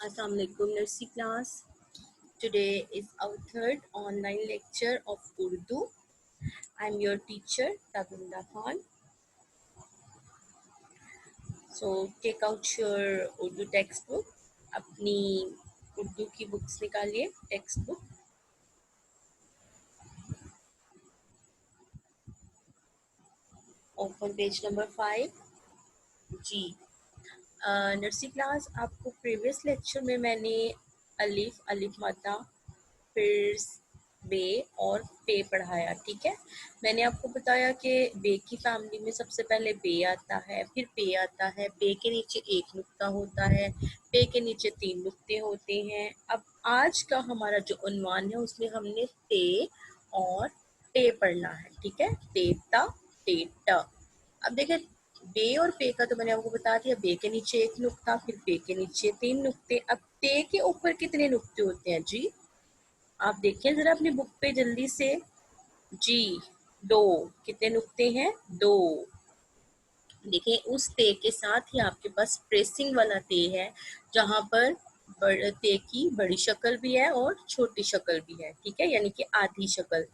Assalamualaikum nursery class. Today is our third online lecture of Urdu. I'm your teacher Tabinda Khan. So take out your Urdu textbook. अपनी उर्दू की books निकालिए, text book. Open page number 5 जी। Nursery class, आपको previous lecture में मैंने अलिफ, अलिफ माता, फिर बे और पे पढ़ाया। ठीक है, मैंने आपको बताया कि बे की फैमिली में सबसे पहले बे आता है, फिर पे आता है। बे के नीचे एक नुक्ता होता है, पे के नीचे 3 नुक्ते होते हैं। अब आज का हमारा जो उन्वान है उसमें हमने ते और पे पढ़ना है। ठीक है, तेता टेटा। अब देखें, बे और पे का तो मैंने आपको बता दिया। बे के नीचे एक नुक्ता, फिर पे के नीचे 3 नुक्ते। अब ते के ऊपर कितने नुक्ते होते हैं जी? आप देखिए जरा अपनी बुक पे जल्दी से जी। 2। कितने नुक्ते हैं? 2। देखिए, उस ते के साथ ही आपके पास प्रेसिंग वाला ते है, जहां पर ते की बड़ी शक्ल भी है और छोटी शक्ल भी है। ठीक है, यानी कि आधी शक्ल।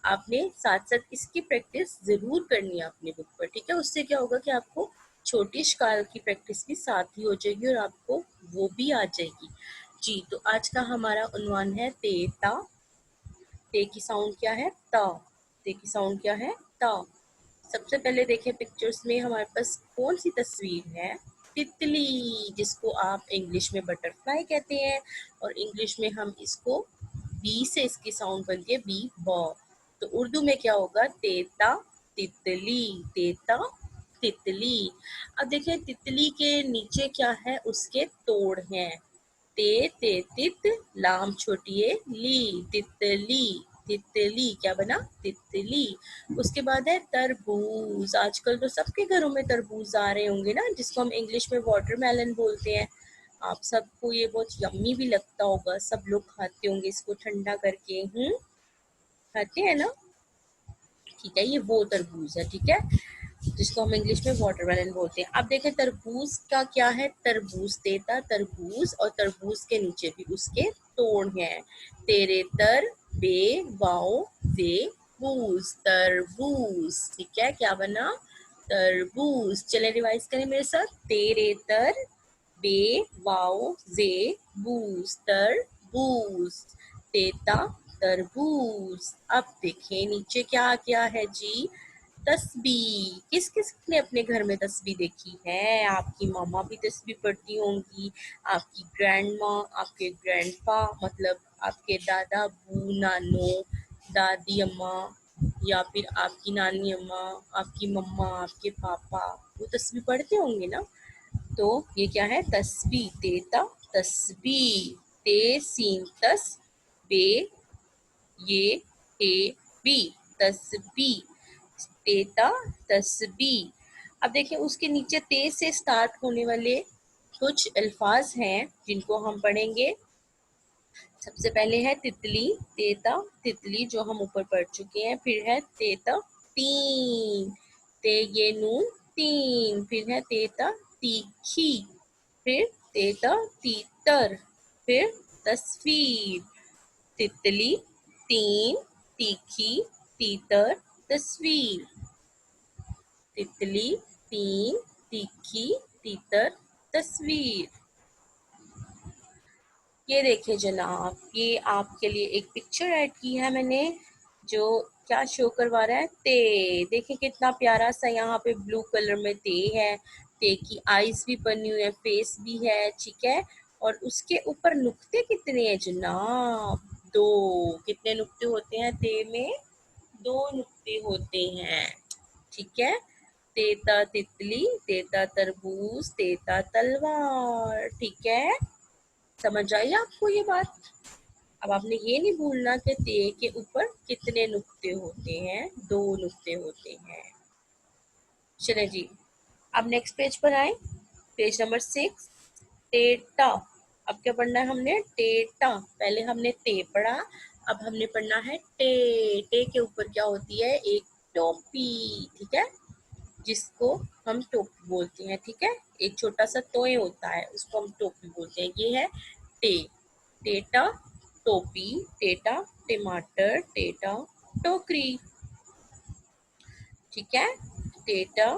आपने साथ साथ इसकी प्रैक्टिस जरूर करनी है अपनी बुक पर। ठीक है, उससे क्या होगा कि आपको छोटी शक्ल की प्रैक्टिस भी साथ ही हो जाएगी और आपको वो भी आ जाएगी जी। तो आज का हमारा उन्वान है तेता। ते की साउंड क्या है? ता। ते की साउंड क्या है? ता। सबसे पहले देखें पिक्चर्स में हमारे पास कौन सी तस्वीर है? तितली, जिसको आप इंग्लिश में बटरफ्लाई कहते हैं और इंग्लिश में हम इसको बी से इसकी साउंड बनती है बी, बॉ। तो उर्दू में क्या होगा? तेता तितली, तेता तितली। अब देखें, तितली के नीचे क्या है? उसके तोड़ हैं। ते तित, लाम छोटी ए ली, तितली, तितली। क्या बना? तितली। उसके बाद है तरबूज। आजकल तो सबके घरों में तरबूज आ रहे होंगे ना, जिसको हम इंग्लिश में वाटरमेलन बोलते हैं। आप सबको ये बहुत यम्मी भी लगता होगा, सब लोग खाते होंगे इसको ठंडा करके। खाते हैं ना? ठीक है, ये वो तरबूज है। ठीक है, जिसको हम इंग्लिश में वाटरमेलन बोलते हैं। अब देखें तरबूज का क्या है? तरबूज, तेता तरबूज, और तरबूज के नीचे भी उसके तोड़ हैं। तेरे तर बे वाओ जे बूज, तरबूज। ठीक है, क्या बना? तरबूज। चले रिवाइज करें मेरे साथ। तेरे तर बे वाओ जे बूज, तरबूज। तेता तरबूज। अब देखें नीचे क्या क्या है जी? तस्बीह। किस किस ने अपने घर में तस्बीह देखी है? आपकी मामा भी तस्बीह पढ़ती होंगी, आपकी ग्रैंड माँ, आपके ग्रैंडपा, मतलब आपके दादा, बू, नानो, दादी अम्मा, या फिर आपकी नानी अम्मा, आपकी मम्मा, आपके पापा, वो तस्बीह पढ़ते होंगे ना। तो ये क्या है? तस्बीह। तेता तस्बीह। ते सीन तस बे ये ए बी, तस्बीह। तेता तस्बीह। अब देखिए, उसके नीचे ते से स्टार्ट होने वाले कुछ अल्फाज हैं जिनको हम पढ़ेंगे। सबसे पहले है तितली, तेता तितली, जो हम ऊपर पढ़ चुके हैं। फिर है तेता तीन, ते ये नून तीन। फिर है तेता तीखी, फिर तेता तीतर, फिर तस्वीर। तितली, तीन, तीखी, तीतर, तस्वीर। तितली, तीन, तीखी, तीतर, तस्वीर। ये देखिए जनाब, ये आपके लिए एक पिक्चर ऐड की है मैंने, जो क्या शो करवा रहा है? ते। देखिए कितना प्यारा सा यहाँ पे ब्लू कलर में ते है। ते की आईज भी बनी हुई है, फेस भी है। ठीक है, और उसके ऊपर नुक्ते कितने हैं जनाब? 2। कितने नुक्ते होते हैं ते में? 2 नुक्ते होते हैं। ठीक है, तेता तितली, तेता तरबूज, तेता तलवार। ठीक है, समझ आई आपको ये बात? अब आपने ये नहीं भूलना कि ते के ऊपर कितने नुक्ते होते हैं? 2 नुक्ते होते हैं। चले जी, अब नेक्स्ट पेज पर आए। Page number 6, टेटा। अब क्या पढ़ना है हमने? टेटा। पहले हमने ते पढ़ा, अब हमने पढ़ना है टे। टे के ऊपर क्या होती है? एक टोपी। ठीक है, जिसको हम टोपी बोलते हैं। ठीक है, एक छोटा सा तोय होता है, उसको हम टोपी बोलते हैं। ये है टे, टेटा टोपी, टेटा टमाटर, टेटा टोकरी। ठीक है, टेटा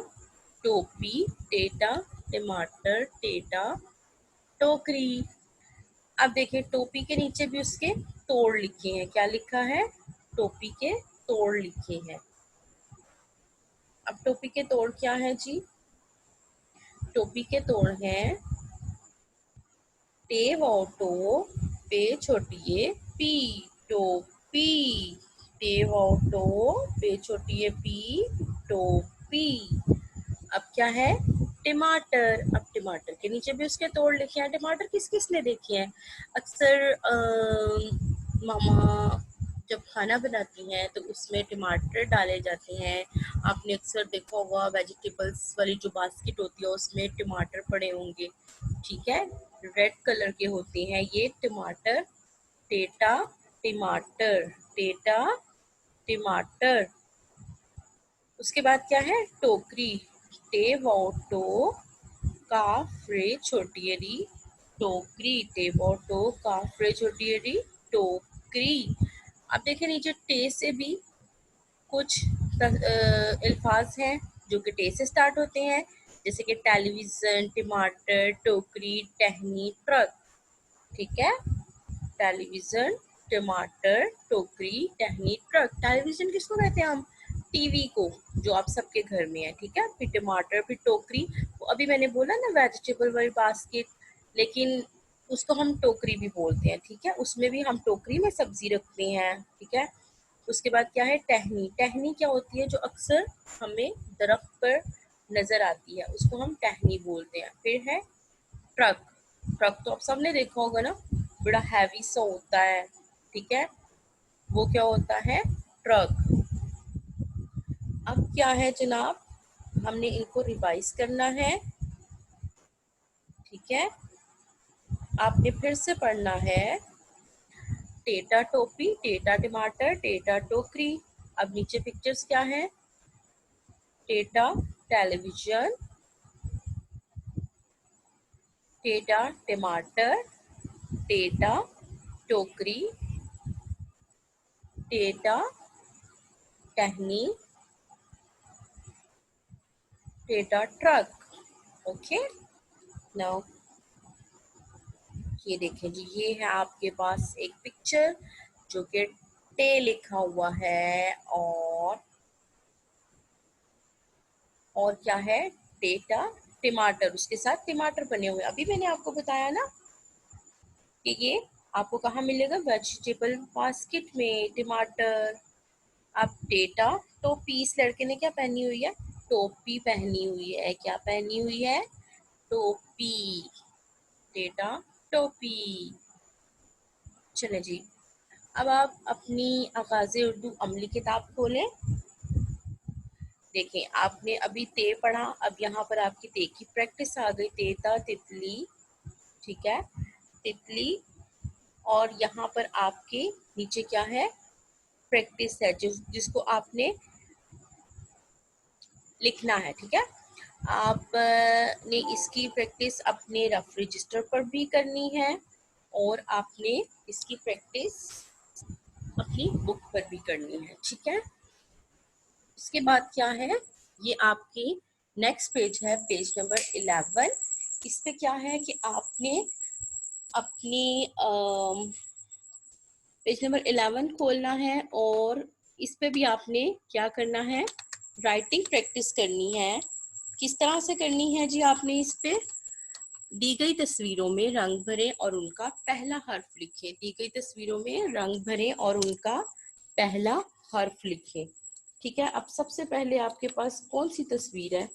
टोपी, टेटा टमाटर, टेटा टोकरी। अब देखिए टोपी के नीचे भी उसके तोड़ लिखे हैं। क्या लिखा है? टोपी के तोड़ लिखे हैं। अब टोपी के तोड़ क्या है जी? टोपी के तोड़ हैं टे वाओ टो, पे छोटी ए पी, टोपी। टे वाओ टो, पे छोटी ए पी, टोपी। अब क्या है? टमाटर। अब टमाटर के नीचे भी उसके तोड़ लिखे हैं। टमाटर किस किस ने देखे हैं? अक्सर मामा जब खाना बनाती हैं तो उसमें टमाटर डाले जाते हैं। आपने अक्सर देखा होगा वेजिटेबल्स वाली जो बास्केट होती है उसमें टमाटर पड़े होंगे। ठीक है, रेड कलर के होते हैं ये टमाटर। टेटा टमाटर, टेटा टमाटर। उसके बाद क्या है? टोकरी। टे वाओ टो, काफ्रे छोटियरी, टोकरी। टे वाओ टो, काफ्रे छोटियरी, टोकरी। अब देखिए नीचे टे से भी कुछ अल्फाज हैं जो कि टे से स्टार्ट होते हैं, जैसे कि टेलीविजन, टमाटर, टोकरी, टहनी, ट्रक। ठीक है, टेलीविजन, टमाटर, टोकरी, टहनी, ट्रक। टेलीविजन किसको कहते हैं हम? टीवी को, जो आप सबके घर में है। ठीक है, फिर टमाटर, फिर टोकरी। तो अभी मैंने बोला ना वेजिटेबल वाली बास्केट, लेकिन उसको हम टोकरी भी बोलते हैं। ठीक है, उसमें भी हम टोकरी में सब्जी रखते हैं। ठीक है, उसके बाद क्या है? टहनी। टहनी क्या होती है? जो अक्सर हमें दरख्त पर नजर आती है, उसको हम टहनी बोलते हैं। फिर है ट्रक। ट्रक तो आप सबने देखा होगा ना, बड़ा हैवी सा होता है। ठीक है, वो क्या होता है? ट्रक। अब क्या है जनाब, हमने इनको रिवाइज करना है। ठीक है, आपने फिर से पढ़ना है टेटा टोपी, टेटा टमाटर, टेटा टोकरी। अब नीचे पिक्चर्स क्या है? टेटा टेलीविजन, टेटा टमाटर, टेटा टोकरी, टेटा टहनी, टेटा ट्रक। ओके, नाउ ये देखें जी, ये है आपके पास एक पिक्चर जो कि टे लिखा हुआ है और क्या है? टेटा टमाटर, उसके साथ टमाटर बने हुए। अभी मैंने आपको बताया ना कि ये आपको कहाँ मिलेगा? वेजिटेबल बास्केट में टमाटर। अब टेटा टोपी, इस लड़के ने क्या पहनी हुई है? टोपी पहनी हुई है। क्या पहनी हुई है? टोपी। टेटा टोपी। चले जी, अब आप अपनी आगाज़े उर्दू अमली किताब खोलें। देखें, आपने अभी ते पढ़ा, अब यहाँ पर आपकी ते की प्रैक्टिस आ गई। तेता तितली, ठीक है, तितली। और यहाँ पर आपके नीचे क्या है? प्रैक्टिस है जिसको आपने लिखना है। ठीक है, आपने इसकी प्रैक्टिस अपने रफ रजिस्टर पर भी करनी है और आपने इसकी प्रैक्टिस अपनी बुक पर भी करनी है। ठीक है, उसके बाद क्या है? ये आपकी नेक्स्ट पेज है, पेज नंबर 11। इस पे क्या है कि आपने अपनी पेज नंबर 11 खोलना है और इस पे भी आपने क्या करना है? राइटिंग प्रैक्टिस करनी है। किस तरह से करनी है जी? आपने इस पे दी गई तस्वीरों में रंग भरें और उनका पहला हर्फ लिखें। दी गई तस्वीरों में रंग भरें और उनका पहला हर्फ लिखें। ठीक है, अब सबसे पहले आपके पास कौन सी तस्वीर है?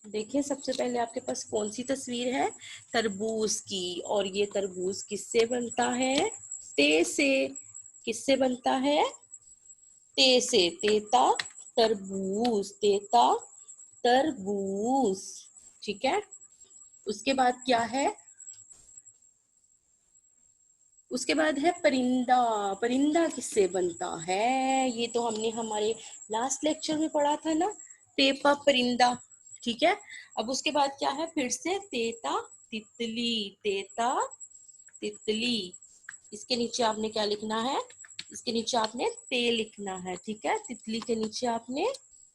देखिए, सबसे पहले आपके पास कौन सी तस्वीर है? तरबूज की। और ये तरबूज किससे बनता है? ते से। किससे बनता है? ते से। तेता तरबूज, तेता तरबूज। ठीक है, उसके बाद क्या है? उसके बाद है परिंदा। परिंदा किससे बनता है? ये तो हमने हमारे लास्ट लेक्चर में पढ़ा था ना, पेपा परिंदा। ठीक है, अब उसके बाद क्या है? फिर से तेता तितली, तेता तितली। इसके नीचे आपने क्या लिखना है, इसके नीचे आपने ते लिखना है, ठीक है। तितली के नीचे आपने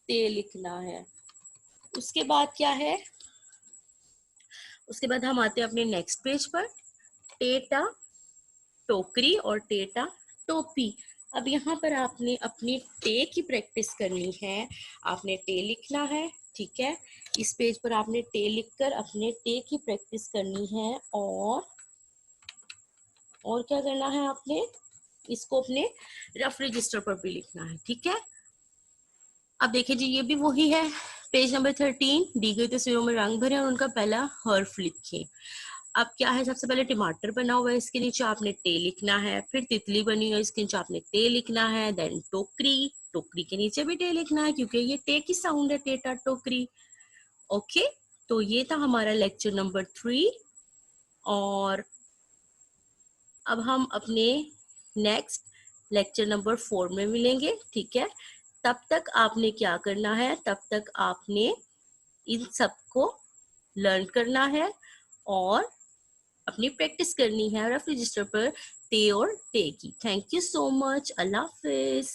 ते लिखना है। उसके बाद क्या है, उसके बाद हम आते हैं अपने नेक्स्ट पेज पर। टेटा टोकरी और टेटा टोपी। अब यहाँ पर आपने अपनी टे की प्रैक्टिस करनी है, आपने टे लिखना है, ठीक है। इस पेज पर आपने टे लिखकर अपने टे की प्रैक्टिस करनी है, और क्या करना है आपने, इसको अपने रफ रजिस्टर पर भी लिखना है, ठीक है। अब देखिए जी, ये भी वही है, पेज नंबर 13, दी गई तस्वीरों में रंग भरे और उनका पहला हर्फ लिखिए। अब क्या है, सबसे पहले टमाटर बना हुआ है, इसके नीचे आपने टे लिखना है। फिर तितली बनी हुई है, इसके नीचे आपने टे लिखना है। देन टोकरी, टोकरी के नीचे भी टे लिखना है, क्योंकि ये टे की साउंड है, टेटा टोकरी। ओके, तो ये था हमारा लेक्चर नंबर 3, और अब हम अपने नेक्स्ट लेक्चर नंबर 4 में मिलेंगे, ठीक है। तब तक आपने क्या करना है, तब तक आपने इन सबको लर्न करना है और अपनी प्रैक्टिस करनी है रफ रजिस्टर पर ते और टे की। Thank you so much. Allah Hafiz.